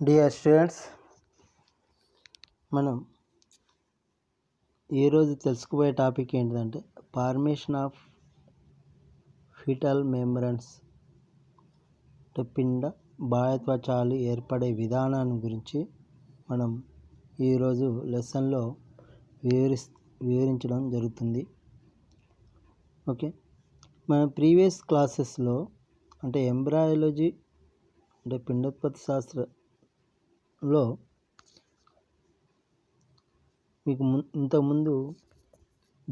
Dear students, మనం ఈరోజు తెలుసుకోబోయే టాపిక్ ఏంటంటే ఫార్మేషన్ ఆఫ్ ఫీటల్ మెంబ్రేన్స్ అంటే పిండ బాహ్యత్వచాలు ఏర్పడే విధానాన్ని గురించి మనం ఈరోజు లెసన్లో వివరించడం జరుగుతుంది. ఓకే, మన ప్రీవియస్ క్లాసెస్లో అంటే ఎంబ్రయాలజీ అంటే పిండోత్పత్తి శాస్త్రంలో మీకు ఇంతకుముందు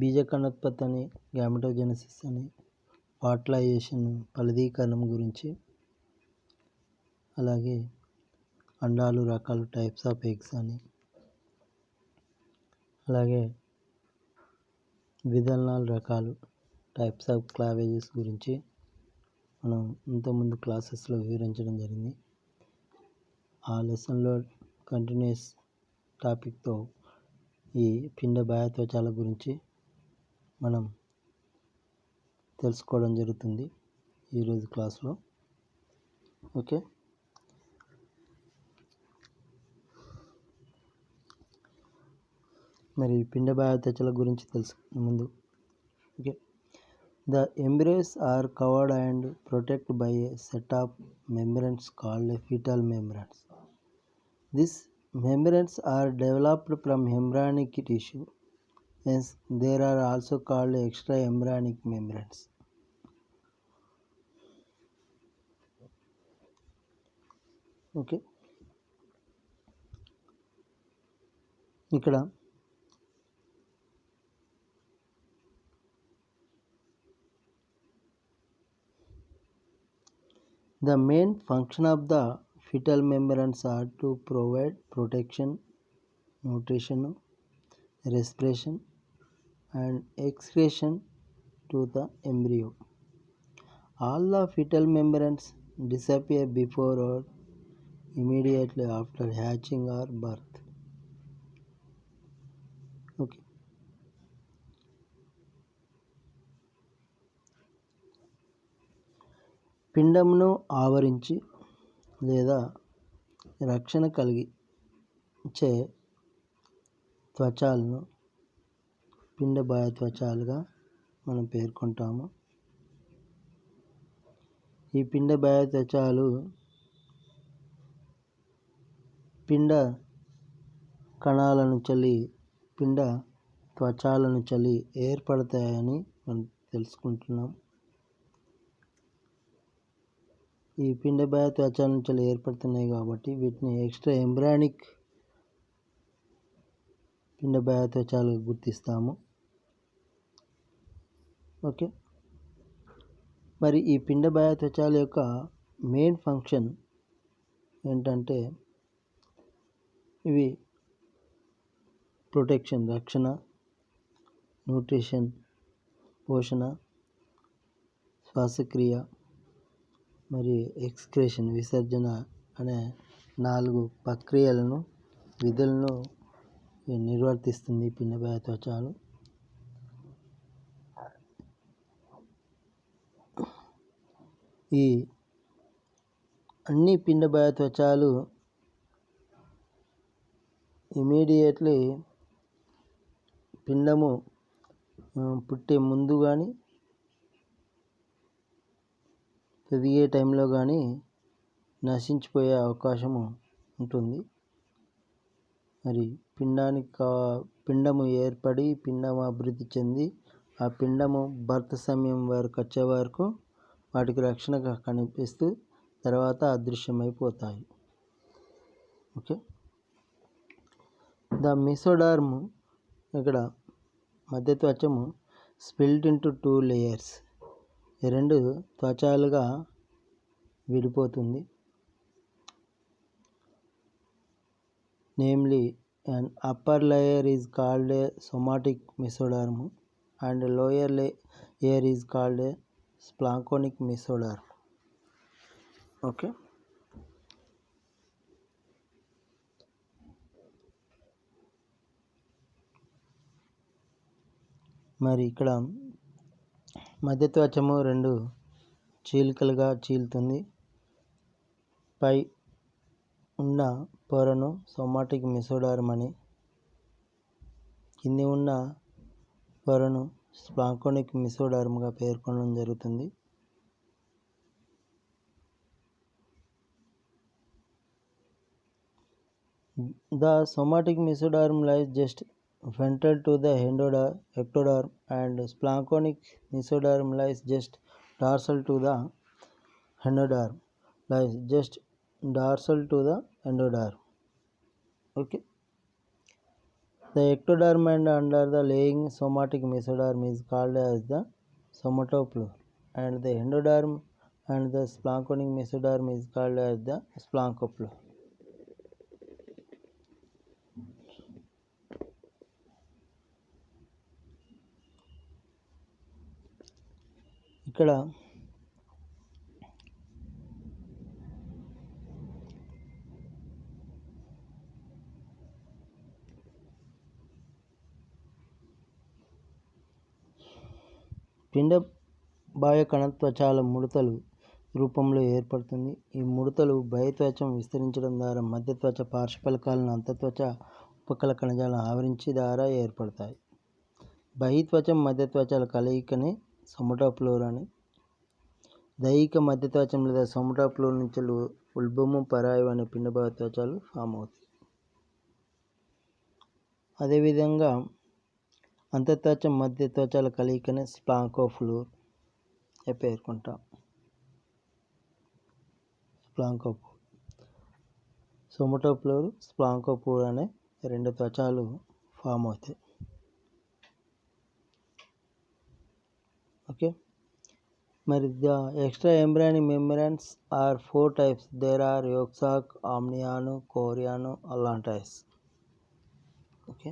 బీజకణోత్పత్తి అని, గ్యామెటోజెనసిస్ అని, ఫర్టిలైజేషన్ ఫలదీకరణం గురించి, అలాగే అండాలు రకాలు టైప్స్ ఆఫ్ ఎగ్స్ అని, అలాగే విదలనాలు రకాలు టైప్స్ ఆఫ్ క్లావేజెస్ గురించి మనం ఇంతకుముందు క్లాసెస్లో వివరించడం జరిగింది. ఆ లెసన్లో కంటిన్యూస్ టాపిక్తో ఈ పిండ బాహ్యత్వచాల గురించి మనం తెలుసుకోవడం జరుగుతుంది ఈరోజు క్లాస్లో. ఓకే, మరి పిండ బాహ్యత్వచాల గురించి తెలుసుకునే ముందు okay, the embryos are covered and protected by a set of membranes called fetal membranes. These membranes are developed from embryonic tissue. Hence, there are also called extra embryonic membranes. Okay, ఇక్కడ the main function of the fetal membranes are to provide protection, nutrition, respiration and excretion to the embryo. All the fetal membranes disappear before or immediately after hatching or birth. Okay, పిండమును ఆవరించి లేదా రక్షణ కలిగించే త్వచాలను పిండ బాహ్యత్వచాలుగా మనం పేర్కొంటాము. ఈ పిండ బాహ్యత్వచాలు పిండ కణాలను చలి పిండ త్వచాలను చలి ఏర్పడతాయని మనం తెలుసుకుంటున్నాం. ఈ పిండ బాహ్యత్వచాల నుంచి ఏర్పడుతున్నాయి కాబట్టి వీటిని ఎక్స్ట్రా ఎంబ్రయానిక్ పిండ బాహ్యత్వచాలుగా గుర్తిస్తాము. ఓకే, మరి ఈ పిండ బాహ్యత్వచాల యొక్క మెయిన్ ఫంక్షన్ ఏంటంటే ఇవి ప్రొటెక్షన్ రక్షణ, న్యూట్రిషన్ పోషణ, శ్వాసక్రియ మరియు ఎక్స్క్రేషన్ విసర్జన అనే 4 ప్రక్రియలను విధులను నిర్వర్తిస్తుంది పిండ బాహ్యత్వచాలు. ఈ అన్ని పిండ బాహ్యత్వచాలు ఇమీడియట్లీ పిండము పుట్టే ముందు కానీ పెరిగే టైంలో కానీ నశించిపోయే అవకాశము ఉంటుంది. మరి పిండము ఏర్పడి పిండము అభివృద్ధి చెంది ఆ పిండము బర్త్ సమయం వరకు వచ్చే వరకు వాటికి రక్షణగా కనిపిస్తూ తర్వాత అదృశ్యమైపోతాయి. ఓకే, ద మెసోడర్మ్ ఇక్కడ మధ్యత్వచము స్ప్లిట్ ఇంటూ 2 layers 2 త్వచాలుగా విడిపోతుంది. Namely an upper layer is called a somatic mesoderm and lower layer is called a splanchnic mesoderm. Okay, మరి ఇక్కడ మధ్యత్వచము 2 చీలికలుగా చీలుతుంది. పై ఉన్న పొరను సోమాటిక్ మెసోడర్మ్ అని, కింది ఉన్న పొరను స్పాంకోనిక్ మెసోడర్మ్గా పేర్కొనడం జరుగుతుంది. The somatic mesoderm lies just ventral to the ectoderm and splanchnic mesoderm lies just dorsal to the endoderm. Okay. The ectoderm and under the laying somatic mesoderm is called as the somatopleure, and the endoderm and the splanchnic mesoderm is called as the splanchopleure. ఇక్కడ పిండ బాహ్య కణత్వచాల ముడతలు రూపంలో ఏర్పడుతుంది. ఈ ముడతలు బహిత్వచం విస్తరించడం ద్వారా మధ్యత్వచ పార్శ్వఫలకాలను అంతత్వచ ఉపకల కణజాలం ఆవరించి ద్వారా ఏర్పడతాయి. బహిత్వచం మధ్యత్వచాల కలయికనే సోమాటోప్లూర్ అని. దైహిక మధ్యత్వచం లేదా సోమాటోప్లూర్ నుంచి ఉల్బము పరాయువు అనే పిండ బాహ్య త్వచాలు ఫామ్ అవుతాయి. అదేవిధంగా అంతత్వచం మధ్యత్వచాల కలయికనే స్పాంకోప్లూర్ పేర్కొంటాం. సోమాటోప్లూర్, స్పాంకోప్లూర్ అనే రెండు త్వచాలు ఫామ్ అవుతాయి. ఓకే, మరి the extra embryonic membranes are 4 types. There are yolk sac, amnion, chorion, allantois. Okay,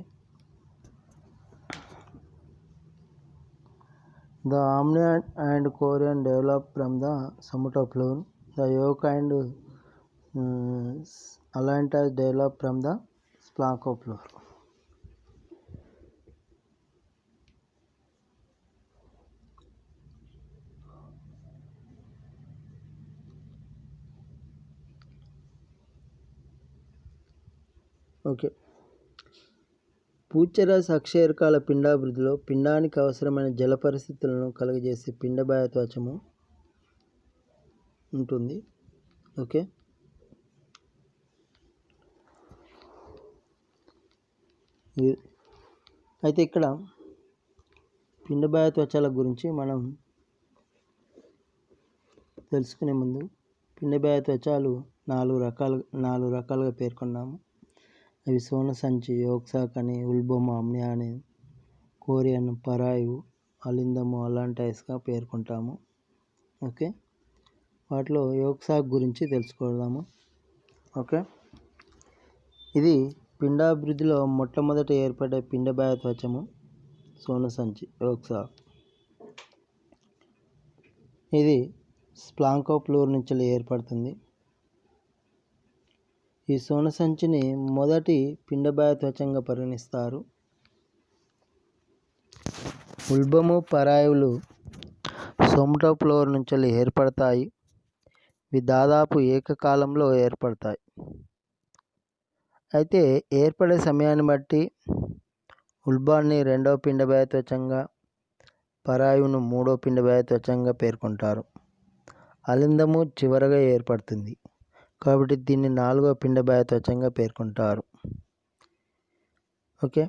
the amnion and chorion develop from the somatopleure. The yolk and allantois develop from the splanchopleure. Okay, పూచ్యరస అక్షయరకాల పిండాభివృద్ధిలో పిండానికి అవసరమైన జల పరిస్థితులను కలుగజేసే పిండ బాహ్య త్వచము ఉంటుంది. ఓకే, అయితే ఇక్కడ పిండ బాహ్య త్వచాల గురించి మనం తెలుసుకునే ముందు పిండ బాహ్య త్వచాలు నాలుగు రకాలుగా పేర్కొన్నాము. అవి సోన సంచి, yolk sac అని, ఉల్బము, అమ్నియా అని, కోరియన్, పరాయువు, అలిందము, అల్లాంటాయిస్గా పేర్కొంటాము. ఓకే, వాటిలో yolk sac గురించి తెలుసుకుందాము. ఓకే, ఇది పిండాభివృద్ధిలో మొట్టమొదట ఏర్పడే పిండ బాహ్య త్వచము సోన సంచి, yolk sac. ఇది స్పాంకోప్లూర్ నుంచి ఏర్పడుతుంది. ఈ సోన సంచిని మొదటి పిండ బాహ్య త్వచంగా పరిగణిస్తారు. ఉల్బము, పరాయువులు సోమాటోప్లూర్ నుంచి ఏర్పడతాయి. ఇవి దాదాపు ఏకకాలంలో ఏర్పడతాయి. అయితే ఏర్పడే సమయాన్ని బట్టి ఉల్బాన్ని రెండవ పిండ బాహ్య త్వచంగా, పరాయువును మూడో పిండ బాహ్య త్వచంగా పేర్కొంటారు. అలిందము చివరగా ఏర్పడుతుంది కాబట్టి దీన్ని నాలుగో పిండ బాహ్య త్వచంగా పేర్కొంటారు. ఓకే,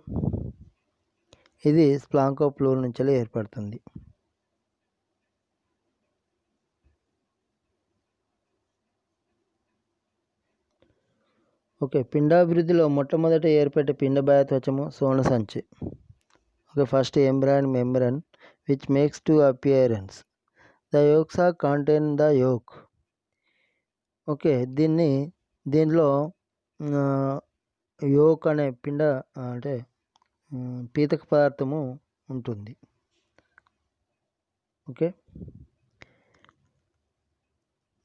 ఇది స్పాంకోప్లూర్ నుంచి ఏర్పడుతుంది. ఓకే, పిండాభివృద్ధిలో మొట్టమొదట ఏర్పడే పిండ బాహ్య త్వచము సోన సంచి. Okay, first embryonic membrane which makes to appearance. The yolk sac contain the yolk. Okay, దీనిలో యోక్ అనే పిండ అంటే పీతక పదార్థము ఉంటుంది. Okay,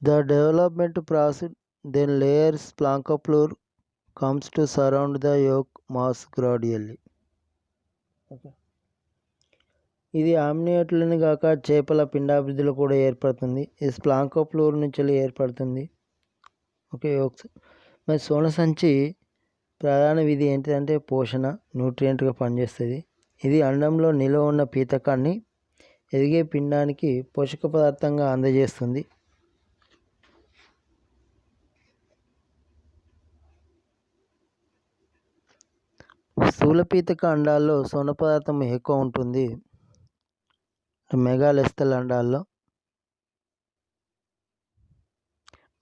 the development process then layers splanchnopleure comes to surround the yolk mass gradually. Okay, ఇది ఆమ్నియోట్లని కాక చేపల పిండాభివృద్ధిలో కూడా ఏర్పడుతుంది. ఇది స్పాంకోప్లూర్ నుంచి ఏర్పడుతుంది. ఓకే, యోక్స్ మరి సోనసంచి ప్రధాన విధి ఏంటిదంటే పోషణ, న్యూట్రియంట్గా పనిచేస్తుంది. ఇది అండంలో నిల్వ ఉన్న పీతకాన్ని ఎదిగే పిండానికి పోషక పదార్థంగా అందజేస్తుంది. స్థూల పీతక అండాల్లో సోన పదార్థం ఎక్కువ ఉంటుంది, మెగాలెస్థల్ అండాల్లో.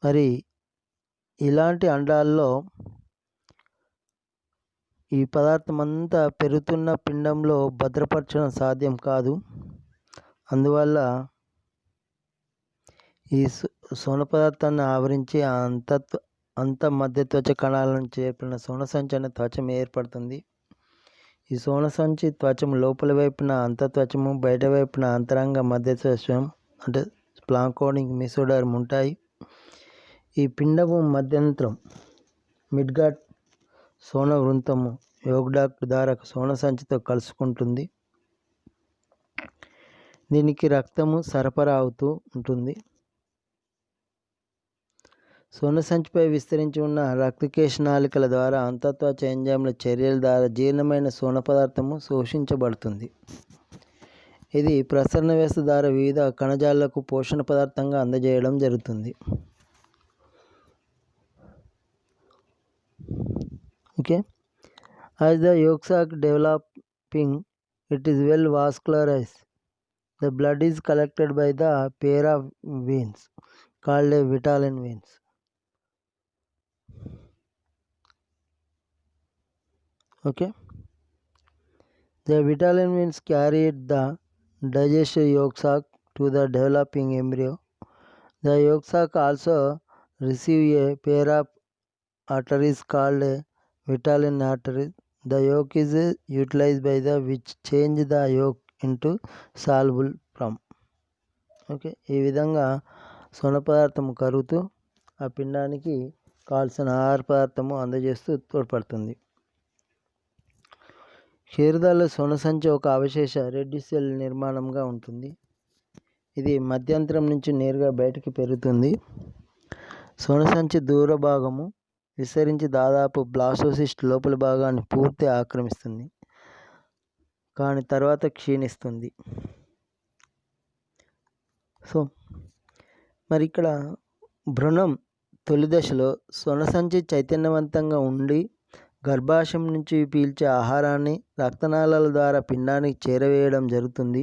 మరి ఇలాంటి అండాల్లో ఈ పదార్థం అంతా పెరుగుతున్న పిండంలో భద్రపరచడం సాధ్యం కాదు. అందువల్ల ఈ సోన పదార్థాన్ని ఆవరించి అంత మధ్య త్వచ కణాల నుంచి ఏర్పడిన సోనసంచి అనే త్వచం ఏర్పడుతుంది. ఈ సోనసంచి త్వచం లోపల వైపున అంతత్వచము, బయట వైపున అంతరంగ మధ్య త్వచం అంటే ప్లాంకోనిక్ మెసోడర్మ్ ఉంటాయి. ఈ పిండము మధ్యంతరం మిడ్గాట్ సోన వృంతము యోగ్డాక్ట్ ద్వారా సోనసంచితో కలుసుకుంటుంది. దీనికి రక్తము సరఫరా అవుతూ ఉంటుంది. సోనసంచిపై విస్తరించి ఉన్న రక్తకేశ నాళికల ద్వారా అంతత్వచ ఎంజైమ్ల చర్యల ద్వారా జీర్ణమైన సోన పదార్థము శోషించబడుతుంది. ఇది ప్రసరణ వ్యవస్థ ద్వారా వివిధ కణజాలాలకు పోషణ పదార్థంగా అందజేయడం జరుగుతుంది. Okay, as the yolk sac developing, it is well vascularized. The blood is collected by the pair of veins called Vitelline veins. Okay, the Vitelline veins carry the digested yolk sac to the developing embryo. The yolk sac also receive a pair of arteries called Vitelline arteries. The yolk is utilized by the which change the yolk into soluble from. Okay, ఈ విధంగా సోన పదార్థము కరుగుతూ ఆ పిండానికి కావాల్సిన ఆహార పదార్థము అందజేస్తూ తోడ్పడుతుంది. క్షీరదాల్లో సోనసంచి ఒక అవశేష రెడ్ సెల్ నిర్మాణంగా ఉంటుంది. ఇది మధ్యంతరం నుంచి నేరుగా బయటికి పెరుగుతుంది. సోనసంచి దూర భాగము విస్తరించి దాదాపు బ్లాస్టోసిస్ట్ లోపల భాగాన్ని పూర్తి ఆక్రమిస్తుంది, కానీ తర్వాత క్షీణిస్తుంది. సో మరి ఇక్కడ భ్రూణం తొలి దశలో సోనసంచి చైతన్యవంతంగా ఉండి గర్భాశయం నుంచి పీల్చే ఆహారాన్ని రక్తనాళాల ద్వారా పిండానికి చేరవేయడం జరుగుతుంది.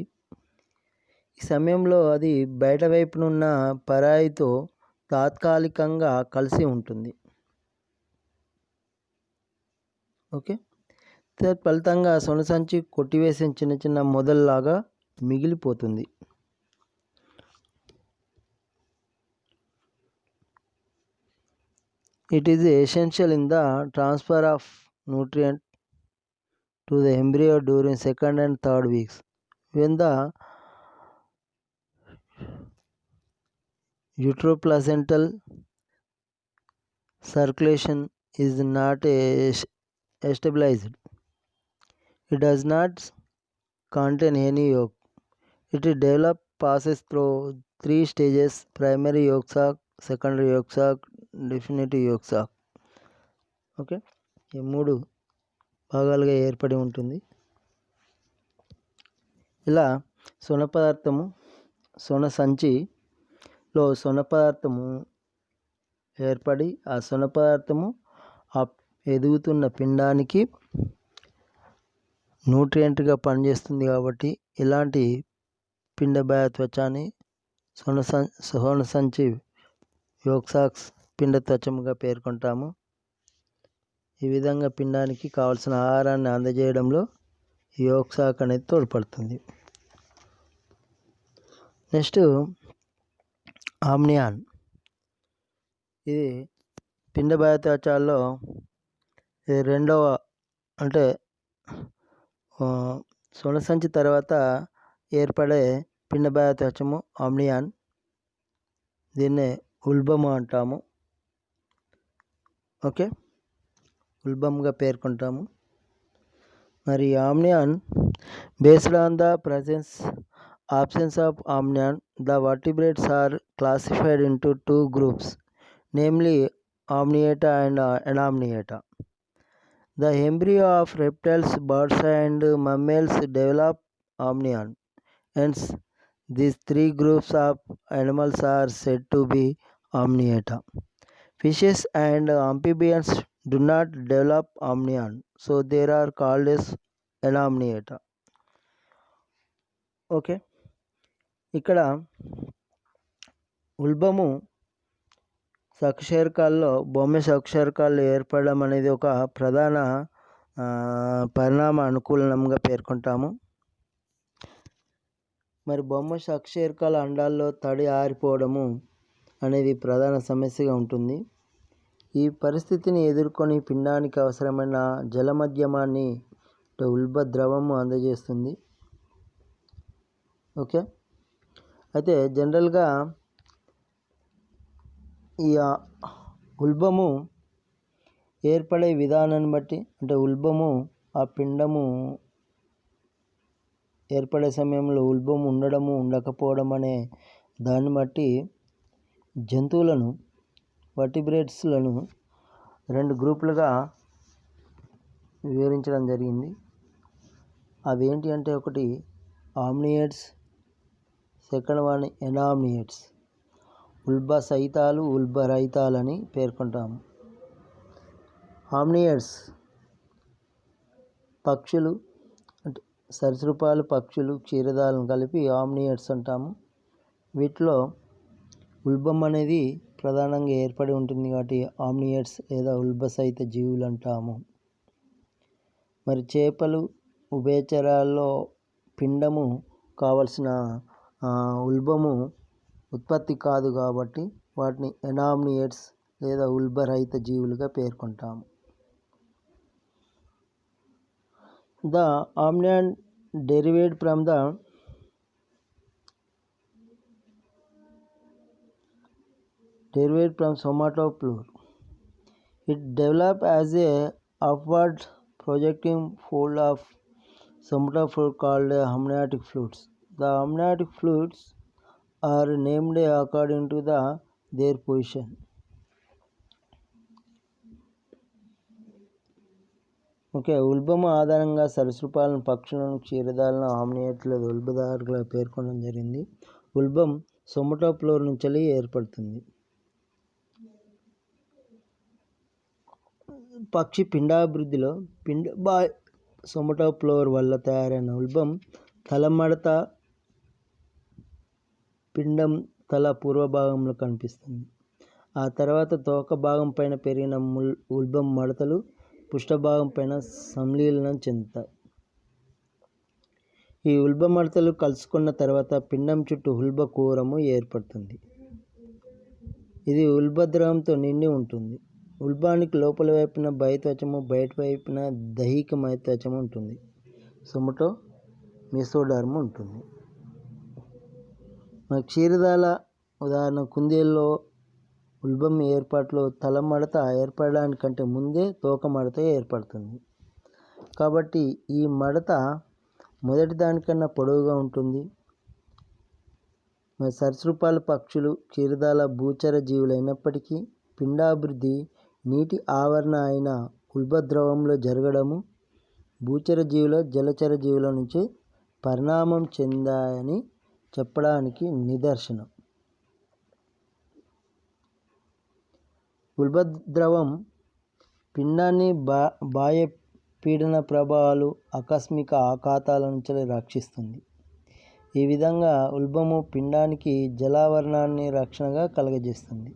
ఈ సమయంలో అది బయట వైపునున్న పరాయితో తాత్కాలికంగా కలిసి ఉంటుంది. ఓకే, ఫలితంగా సోనసంచి కొట్టివేసిన చిన్న చిన్న మొదల్లాగా మిగిలిపోతుంది. It is essential in the transfer of nutrient to the embryo during second and third weeks. When the uteroplacental circulation is not stabilized, it does not contain any yolk. It passes through 3 stages: primary yolk sac, secondary yolk sac, definitive yolk sac. Okay, ఈ 3 భాగాలుగా ఏర్పడి ఉంటుంది. ఇలా సోన పదార్థము సోనసంచిలో సోన పదార్థము ఏర్పడి ఆ సోన పదార్థము ఆ ఎదుగుతున్న పిండానికి న్యూట్రియంట్గా పనిచేస్తుంది. కాబట్టి ఇలాంటి పిండబాహ్య త్వచాన్ని సోనసంచి యోక్ సాక్స్ పిండ త్వచముగా పేర్కొంటాము. ఈ విధంగా పిండానికి కావలసిన ఆహారాన్ని అందజేయడంలో యోక్ సాక్ అనేది తోడ్పడుతుంది. నెక్స్ట్ ఆమ్నియాన్. ఇది పిండబాహ్య త్వచాల్లో రెండవ అంటే సోనసంచి తర్వాత ఏర్పడే పిండబాహ్య త్వచము ఆమ్నియాన్. దీన్నే ఉల్బము అంటాము. ఓకే, ఉల్బమ్గా పేర్కొంటాము. మరి amnion based on the absence of amnion, the vertebrates are classified into 2 groups, namely amniota and anamniota. The embryo of reptiles, birds and mammals develop amnion. Hence, these three groups of animals are said to be amniota. Fishes and amphibians do not develop amnion, so they are called as anamniota. Okay, ఇక్కడ ఉల్బము సకశేరుకాల్లో బొమ్మ సకశేరుకాల్లో ఏర్పడడం అనేది ఒక ప్రధాన పరిణామ అనుకూలంగా పేర్కొంటాము. మరి బొమ్మ సకశేరుకాల అండాల్లో తడి ఆరిపోవడము అనేది ప్రధాన సమస్యగా ఉంటుంది. ఈ పరిస్థితిని ఎదుర్కొని పిండానికి అవసరమైన జలమాధ్యమాన్ని ఉల్బ ద్రవము అందజేస్తుంది. ఓకే, అయితే జనరల్గా ఈ ఉల్బము ఏర్పడే విధానాన్ని బట్టి, అంటే ఉల్బము ఆ పిండము ఏర్పడే సమయంలో ఉల్బం ఉండడము ఉండకపోవడం అనే దాన్ని బట్టి జంతువులను, వర్టిబ్రేట్స్లను 2 గ్రూపులుగా వివరించడం జరిగింది. అవేంటి అంటే, ఒకటి ఆమ్నియేట్స్, సెకండ్ వన్ ఎనామ్నియేట్స్. ఉల్బ సహితాలు, ఉల్బ రహితాలని పేర్కొంటాము. ఆమ్నియేట్స్ పక్షులు, అంటే సరీసృపాలు, పక్షులు, క్షీరదాలను కలిపి ఆమ్నియేట్స్ అంటాము. వీటిలో ఉల్బం అనేది ప్రధానంగా ఏర్పడి ఉంటుంది కాబట్టి ఆమ్నియేట్స్ లేదా ఉల్బ సహిత జీవులు అంటాము. మరి చేపలు, ఉభయచరాల్లో పిండము కావలసిన ఉల్బము ఉత్పత్తి కాదు కాబట్టి వాటిని ఎనామ్నియేట్స్ లేదా ఉల్బరహిత జీవులుగా పేర్కొంటాము. The amnion derived from somatopleure. It developed as a upward projecting fold of somatopleure called amniotic fluids. The amniotic fluids are named according to their position. Okay, ఉల్బము ఆధారంగా సరీసృపాలను, పక్షులను, క్షీరదాలను ఆమ్నియేట్ లేదా ఉల్బదారులుగా పేర్కొనడం జరిగింది. ఉల్బం సోమటోప్లోర్ నుంచి ఏర్పడుతుంది. పక్షి పిండాభివృద్ధిలో సోమటోప్లోర్ వల్ల తయారైన ఉల్బం తలమడత పిండం తల పూర్వభాగంలో కనిపిస్తుంది. ఆ తర్వాత తోక భాగం పైన పెరిగిన ఉల్బం మడతలు పృష్ఠభాగం పైన సంలీనం చెందుతాయి. ఈ ఉల్బ మడతలు కలుసుకున్న తర్వాత పిండం చుట్టూ ఉల్బ కూరము ఏర్పడుతుంది. ఇది ఉల్బద్రవంతో నిండి ఉంటుంది. ఉల్బానికి లోపల వైపున బహిత్వచము, బయట వైపున దైహిక మైత్వచము ఉంటుంది. సొమటో మెసోడర్మ్ ఉంటుంది. క్షీరదాల ఉదాహరణ కుందేల్లో ఉల్బం ఏర్పాటులో తల మడత ఏర్పడడానికంటే ముందే తోక మడత ఏర్పడుతుంది. కాబట్టి ఈ మడత మొదటి దానికన్నా పొడవుగా ఉంటుంది. సరీసృపాలు, పక్షులు, క్షీరదాల భూచర జీవులైనప్పటికీ పిండాభివృద్ధి నీటి ఆవరణ అయిన ఉల్బద్రవంలో జరగడము భూచర జీవుల, జలచర జీవుల నుంచి పరిణామం చెందాయని చెప్పడానికి నిదర్శనం. ఉల్బద్రవం పిండాన్ని బాహ్య పీడన ప్రభావాలు, ఆకస్మిక ఆఘాతాల నుంచి రక్షిస్తుంది. ఈ విధంగా ఉల్బము పిండానికి జలావరణాన్ని రక్షణగా కలుగజేస్తుంది.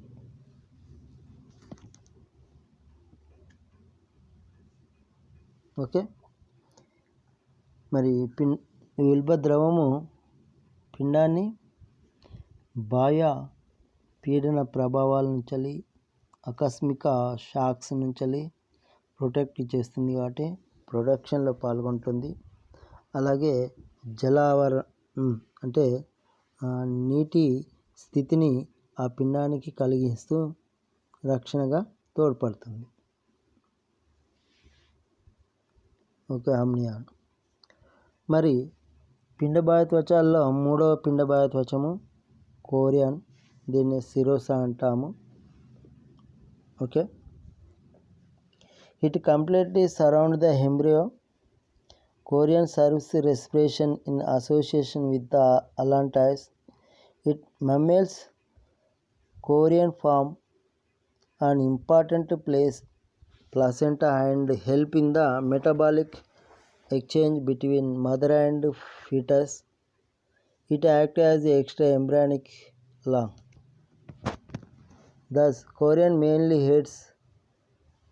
ఓకే, మరి ఉల్బద్రవము పిండాన్ని బాహ్య పీడన ప్రభావాల నుంచి, ఆకస్మిక షాక్స్ నుంచి ప్రొటెక్ట్ చేస్తుంది కాబట్టి ప్రొటెక్షన్లో పాల్గొంటుంది. అలాగే అంటే నీటి స్థితిని ఆ పిండానికి కలిగిస్తూ రక్షణగా తోడ్పడుతుంది. ఓకే, ఆమ్నియాన్. మరి పిండబాహ్య త్వచాల్లో 3వ పిండబాహ్య త్వచము కోరియాన్, దీన్ని సిరోసా అంటాము. Okay, it completely surrounds the embryo. Chorion serves respiration in association with the allantois. It mammals chorion form an important place placenta and help in the metabolic exchange between mother and fetus. It acts as the extra embryonic lung. Thus, chorion mainly aids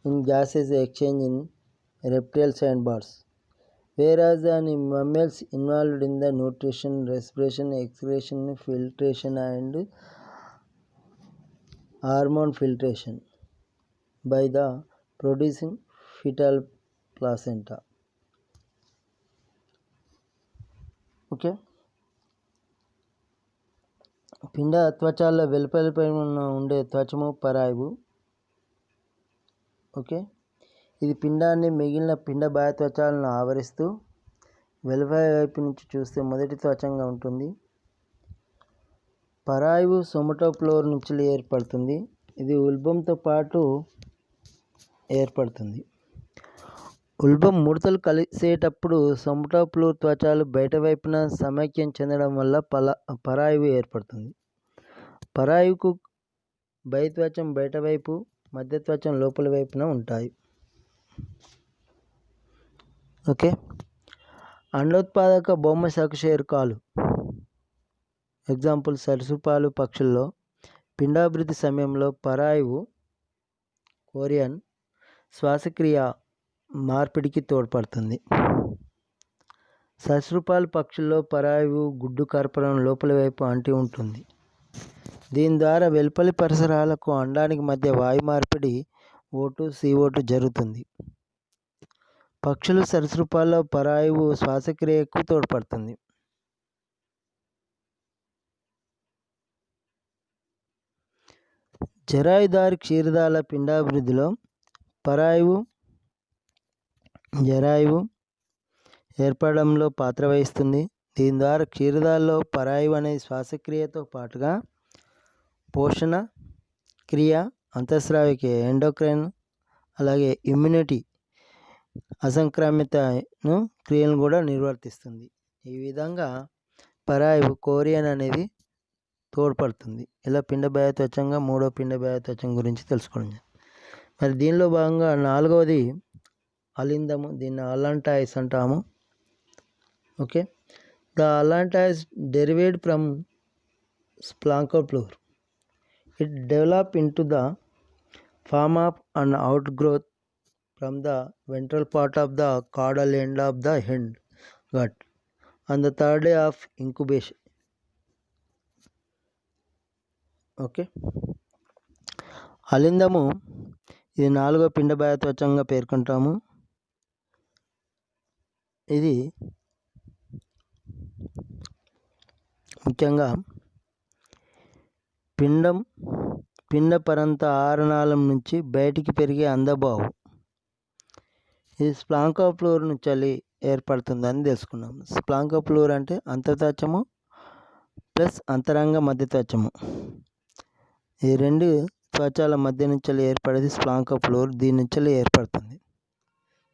in gases exchange in reptiles and birds, whereas in mammals involved in the nutrition, respiration, excretion, filtration, and hormone filtration by the producing fetal placenta. Okay. పిండ త్వచాల్లో వెలుపలిపై ఉండే త్వచము పరాయువు. Okay, ఇది పిండాన్ని మిగిలిన పిండ బాహ్య త్వచాలను ఆవరిస్తూ వెలుపలి వైపు నుంచి చూస్తే మొదటి త్వచంగా ఉంటుంది. పరాయువు సోమటోఫ్లోర్ నుంచి ఏర్పడుతుంది. ఇది ఉల్బంతో పాటు ఏర్పడుతుంది. ఉల్బం ముడతలు కలిసేటప్పుడు సోమటోఫ్లోర్ త్వచాలు బయట వైపున సమైక్యం చెందడం వల్ల పరాయువు ఏర్పడుతుంది. పరాయువుకు బహిత్వచం బయట వైపు, మధ్యత్వచం లోపలి వైపున ఉంటాయి. ఓకే, అండోత్పాదక భౌమ సకశేరుకాలు ఎగ్జాంపుల్ సరీసృపాలు పక్షుల్లో పిండాభివృద్ధి సమయంలో పరాయువు కోరియన్ శ్వాసక్రియ మార్పిడికి తోడ్పడుతుంది. సరీసృపాలు పక్షుల్లో పరాయువు గుడ్డు కర్పరం లోపలి వైపు అంటి ఉంటుంది. దీని ద్వారా వెలుపలి పరిసరాలకు అండానికి మధ్య వాయు మార్పిడి O2, CO2 జరుగుతుంది. పక్షులు సరీసృపాల్లో పరాయువు శ్వాసక్రియకు తోడ్పడుతుంది. జరాయుదారి క్షీరదాల పిండాభివృద్ధిలో పరాయువు జరాయువు ఏర్పడంలో పాత్ర వహిస్తుంది. దీని ద్వారా క్షీరదాల్లో పరాయువు అనేది శ్వాసక్రియతో పాటుగా పోషణ క్రియ, అంతఃస్రావిక ఎండోక్రైన్, అలాగే ఇమ్యూనిటీ అసంక్రామితను క్రియలను కూడా నిర్వర్తిస్తుంది. ఈ విధంగా పరాయువు కోరియన్ అనేది తోడ్పడుతుంది. ఇలా పిండ బాహ్య త్వచంగా మూడో పిండ బాహ్య త్వచం గురించి తెలుసుకోండి. మరి దీనిలో భాగంగా నాలుగవది అలిందము. దీన్ని అల్లంటాయిస్ అంటాము. Okay, the allantois derived from splanchnopleure. It developed into the form of an outgrowth from the ventral part of the caudal end of the hind gut on the third day of incubation. Okay, అలిందము ఇది నాలుగో పిండ బాహ్య త్వచంగా పేర్కొంటాము. ఇది ముఖ్యంగా పిండ పరంత ఆరణాళం నుంచి బయటికి పెరిగే అందబావు. ఇది స్ప్లాంకోఫ్లోర్ నుంచి ఏర్పడుతుందని తెలుసుకున్నాం. స్ప్లాంకోఫ్లోర్ అంటే అంతర్త్వచము ప్లస్ అంతరంగ మధ్యత్వచము. ఈ రెండు త్వచాల మధ్య నుంచి ఏర్పడేది స్ప్లాంకోఫ్లోర్. దీని నుంచి ఏర్పడుతుంది.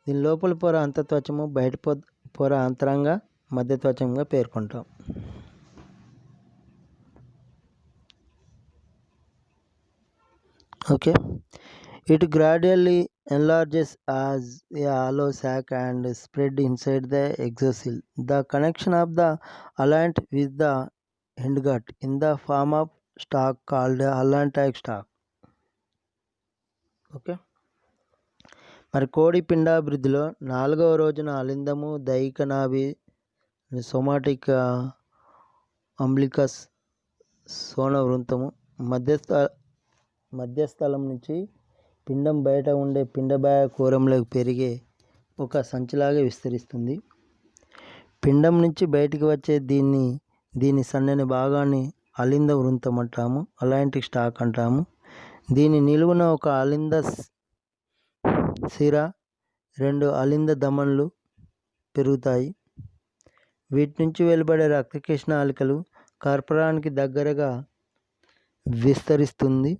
దీని లోపల పొర అంతర్త్వచము, బయట పొర అంతరంగ మధ్యత్వచంగా పేర్కొంటాం. Okay, it gradually enlarges as a hollow sac and spread inside the exocele. The connection of the allant with the hindgut in the form of stalk called allantoic stalk. Okay, మరి కోడి పిండాభివృద్ధిలో నాలుగవ రోజున అలిందము, దైహిక నాభి, సోమాటిక్ అంబ్లికస్, సోన వృంతము మధ్యస్థలం నుంచి పిండం బయట ఉండే పిండబాహ్య కూరంలోకి పెరిగే ఒక సంచిలాగా విస్తరిస్తుంది. పిండం నుంచి బయటికి వచ్చే దీని సన్నని భాగాన్ని అలింద వృంతం అంటాము, అలయాంటిక్ స్టాక్ అంటాము. దీని నిలువున ఒక అలింద సిర, రెండు అలింద ధమనులు పెరుగుతాయి. వీటి నుంచి వెలువడే రక్తకిష్ణాలికలు కర్పరానికి దగ్గరగా విస్తరిస్తుంది.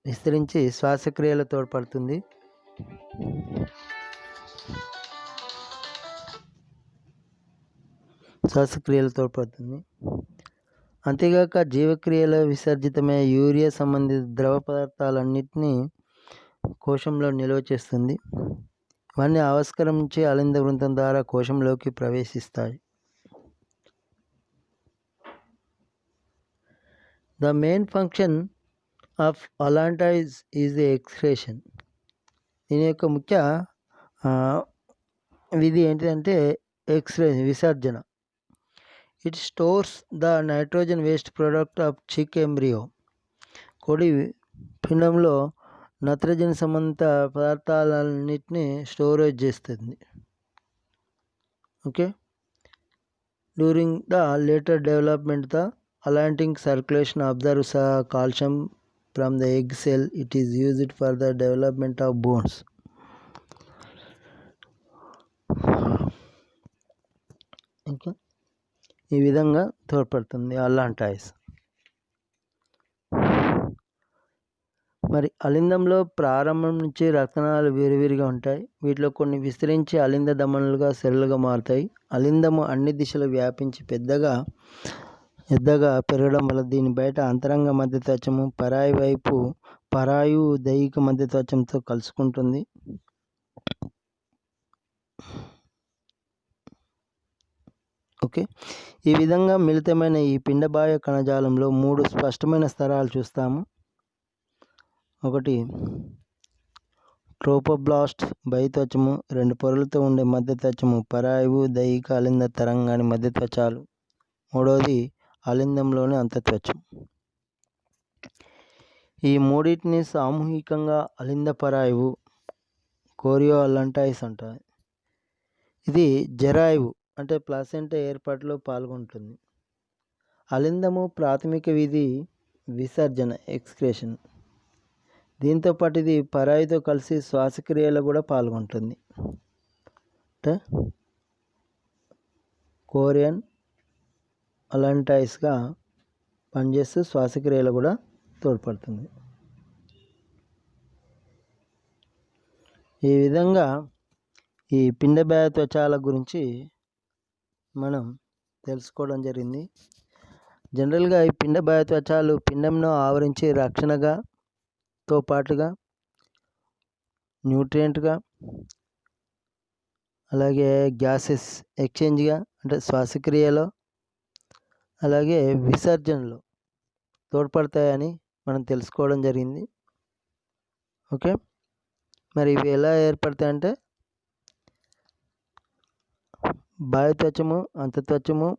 విస్తరించి శ్వాసక్రియలో తోడ్పడుతుంది. అంతేగాక జీవక్రియలో విసర్జితమైన యూరియా సంబంధిత ద్రవ పదార్థాలన్నింటినీ కోశంలో నిల్వ చేస్తుంది. ఇవన్నీ ఆవిష్కరించి అలింద వృంతం ద్వారా కోశంలోకి ప్రవేశిస్తాయి. The main function of allantois is the excretion. దీని యొక్క ముఖ్య విధి ఏంటిదంటే విసర్జన. It stores the nitrogen waste product of chick embryo. కోడి పిండంలో నత్రజని సంబంధిత పదార్థాలన్నింటినీ స్టోరేజ్ చేస్తుంది. Okay. During the later development the allantoic circulation absorbs calcium from the egg cell. It is used for the development of bones. ఇంకా ఈ విధంగా తోడ్పడుతుంది అలాంటైజ్. మరి అలిందంలో ప్రారంభం నుంచి రక్తనాళాలు వేరువేరుగా ఉంటాయి. వీటిలో కొన్ని విస్తరించి అలింద ధమనులుగా సెల్లుగా మారుతాయి. అలిందము అన్ని దిశలు వ్యాపించి పెద్దగా పెరగడం వల్ల దీని బయట అంతరంగ మధ్యత్వచము పరాయి వైపు పరాయు దైహిక మధ్యత్వచంతో కలుసుకుంటుంది. ఓకే. ఈ విధంగా మిళితమైన ఈ పిండబాహ్య కణజాలంలో 3 స్పష్టమైన స్తరాలు చూస్తాము. ఒకటి ట్రోపోబ్లాస్ట్ బహిత్వచము, 2 పొరలతో ఉండే మధ్యత్వచము పరాయువు దైహిక అలింద తరంగాని మధ్యత్వచాలు, 3వది అలిందంలోని అంతత్వచం. ఈ మూడింటిని సామూహికంగా అలింద పరాయువు కోరియో అలాంటైజ్ అంటారు. ఇది జరాయువు అంటే ప్లాసెంటా ఏర్పాటులో పాల్గొంటుంది. అలిందము ప్రాథమిక విధి విసర్జన ఎక్స్క్రేషన్. దీంతోపాటు ఇది పరాయితో కలిసి శ్వాసక్రియలో కూడా పాల్గొంటుంది. అంటే కోరియన్ అలాంటైజ్గా పనిచేస్తూ శ్వాసక్రియలో కూడా తోడ్పడుతుంది. ఈ విధంగా ఈ పిండబాహ్య త్వచాల గురించి మనం తెలుసుకోవడం జరిగింది. జనరల్గా ఈ పిండబాహ్య త్వచాలు పిండంను ఆవరించి రక్షణగా తో పాటుగా న్యూట్రియంట్గా, అలాగే గ్యాసెస్ ఎక్స్చేంజ్గా అంటే శ్వాసక్రియలో, అలాగే విసర్జనలో తోడ్పడతాయని మనం తెలుసుకోవడం జరిగింది. ఓకే. మరి ఇవి ఎలా ఏర్పడతాయంటే బాహ్యత్వచము, అంతత్వచము,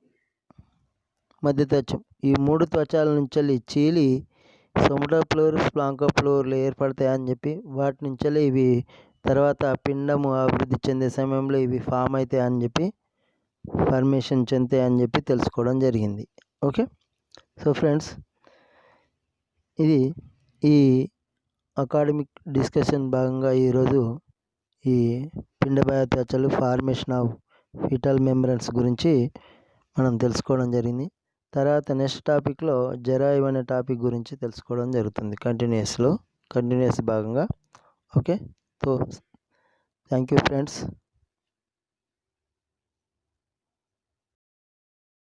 మధ్యత్వచం ఈ 3 త్వచాల నుంచి చీలి సోమటోఫ్లోరస్ ప్లాంకోఫ్లోర్లు ఏర్పడతాయని చెప్పి వాటి నుంచి ఇవి తర్వాత పిండము అభివృద్ధి చెందే సమయంలో ఇవి ఫామ్ అవుతాయి అని చెప్పి ఫార్మేషన్ చెందుతాయి అని చెప్పి తెలుసుకోవడం జరిగింది. ఓకే. సో ఫ్రెండ్స్, ఇది ఈ అకాడమిక్ డిస్కషన్ భాగంగా ఈరోజు ఈ పిండబాహ్య త్వచాలు ఫార్మేషన్ ఆఫ్ ఫీటల్ మెంబ్రేన్స్ గురించి మనం తెలుసుకోవడం జరిగింది. తర్వాత నెక్స్ట్ టాపిక్లో జరాయువు అనే టాపిక్ గురించి తెలుసుకోవడం జరుగుతుంది కంటిన్యూస్ భాగంగా. Okay. So thank you friends.